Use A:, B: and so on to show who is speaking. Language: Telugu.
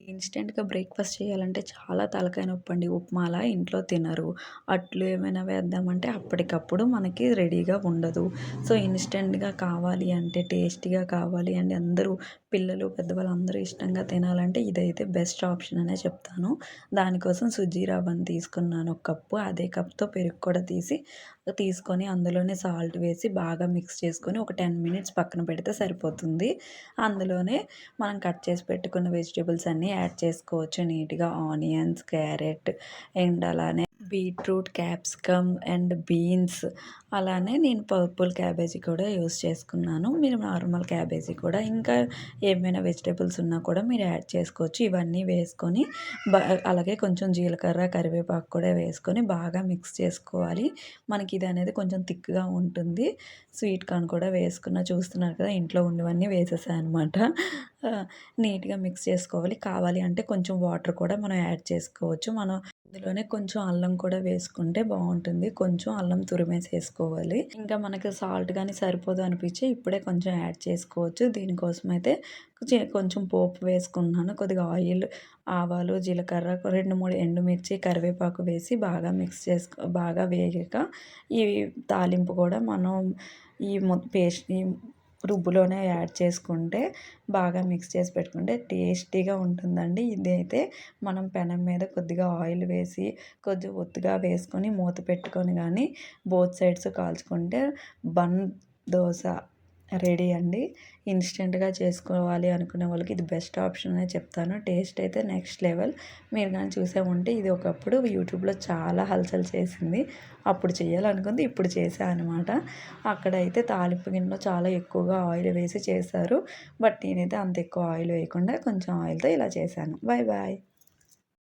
A: ఇన్‌స్టంట్‌గా బ్రేక్‌ఫాస్ట్ చేయాలంటే చాలా తలకాయ నొప్పండి. ఉప్మాలా ఇంట్లో తినరు. అట్లు ఏమైనా వేద్దామంటే అప్పటికప్పుడు మనకి రెడీగా ఉండదు. సో, ఇన్‌స్టంట్‌గా కావాలి అంటే, టేస్టీగా కావాలి అంటే అందరూ పిల్లలు, పెద్దవాళ్ళు అందరూ ఇష్టంగా తినాలంటే ఇదైతే బెస్ట్ ఆప్షన్ అనే చెప్తాను. దానికోసం సుజ్జీ రవ్వను తీసుకున్నాను ఒక కప్పు. అదే కప్‌తో పెరుగు కూడా తీసుకొని అందులోనే సాల్ట్ వేసి బాగా మిక్స్ చేసుకొని ఒక 10 మినిట్స్ పక్కన పెడితే సరిపోతుంది. అందులోనే మనం కట్ చేసి పెట్టుకున్న వెజిటబుల్స్ అన్నీ యాడ్ చేసుకోవచ్చు నీట్‌గా. ఆనియన్స్, క్యారెట్ అండ్ అలానే బీట్రూట్, క్యాప్సికమ్ అండ్ బీన్స్, అలానే నేను పర్పుల్ క్యాబేజీ కూడా యూజ్ చేసుకున్నాను. మీరు నార్మల్ క్యాబేజీ కూడా ఇంకా ఏమైనా వెజిటబుల్స్ ఉన్నా కూడా మీరు యాడ్ చేసుకోవచ్చు. ఇవన్నీ వేసుకొని అలాగే కొంచెం జీలకర్ర, కరివేపాకు కూడా వేసుకొని బాగా మిక్స్ చేసుకోవాలి. మనకి ఇది అనేది కొంచెం థిక్‌గా ఉంటుంది. స్వీట్ కార్న్ కూడా వేసుకున్న, చూస్తున్నారు కదా ఇంట్లో ఉన్నవన్నీ వేసేసా అనమాట. నీట్‌గా మిక్స్ చేసుకోవాలి. కావాలి అంటే కొంచెం వాటర్ కూడా మనం యాడ్ చేసుకోవచ్చు. మనం ఇందులోనే కొంచెం అల్లం కూడా వేసుకుంటే బావుంటుంది. కొంచెం అల్లం తురిమేసేసుకోవాలి. ఇంకా మనకు సాల్ట్ గాని సరిపోదు అనిపించి ఇప్పుడే కొంచెం యాడ్ చేసుకోవచ్చు. దీనికోసమైతే కొంచెం పోపు వేసుకుంటున్నాను. కొద్దిగా ఆయిల్, ఆవాలు, జీలకర్ర, 2, 3 ఎండుమిర్చి, కరివేపాకు వేసి బాగా మిక్స్ బాగా వేగాక ఈ తాలింపు కూడా మనం ఈ రుబ్బులోనే యాడ్ చేసుకుంటే బాగా మిక్స్ చేసి పెట్టుకుంటే టేస్టీగా ఉంటుందండి. ఇదైతే మనం పెనం మీద కొద్దిగా ఆయిల్ వేసి కొంచెం ఒత్తుగా వేసుకొని మూత పెట్టుకొని కానీ బోత్ సైడ్స్ కాల్చుకుంటే బన్ దోస రెడీ అండి. ఇన్‌స్టంట్‌గా చేసుకోవాలి అనుకునే వాళ్ళకి ఇది బెస్ట్ ఆప్షన్ అనే చెప్తాను. టేస్ట్ అయితే నెక్స్ట్ లెవెల్. మీరు గాని చూసే ఉంటే ఇది ఒకప్పుడు యూట్యూబ్‌లో చాలా హల్చల్ చేసింది. అప్పుడు చేయాలనుకుంది, ఇప్పుడు చేశా అనమాట. అక్కడైతే తాలింపు గిన్నెలో చాలా ఎక్కువగా ఆయిల్ వేసి చేశారు. బట్ నేనైతే అంత ఎక్కువ ఆయిల్ వేయకుండా కొంచెం ఆయిల్‌తో ఇలా చేశాను. Bye bye.